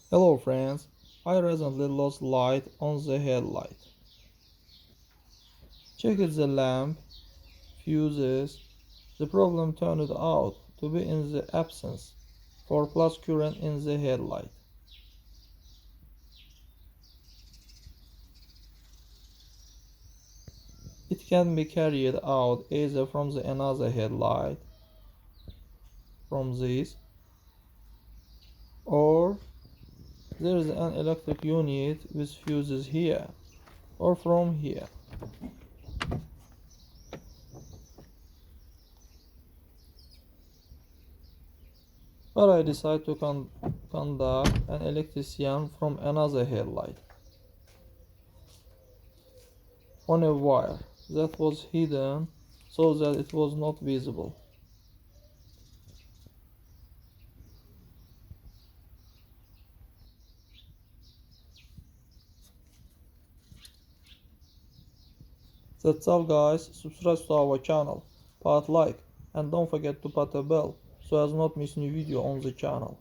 Hello friends, I recently lost light on the headlight. Checked the lamp, fuses. The problem turned out to be in the absence for plus current in the headlight. It can be carried out either from another headlight, from this, or there is an electric unit with fuses here, or from here. But I decided to conduct an electrician from another headlight on a wire that was hidden so that it was not visible. That's all guys, subscribe to our channel, put like and don't forget to put a bell so as not miss new video on the channel.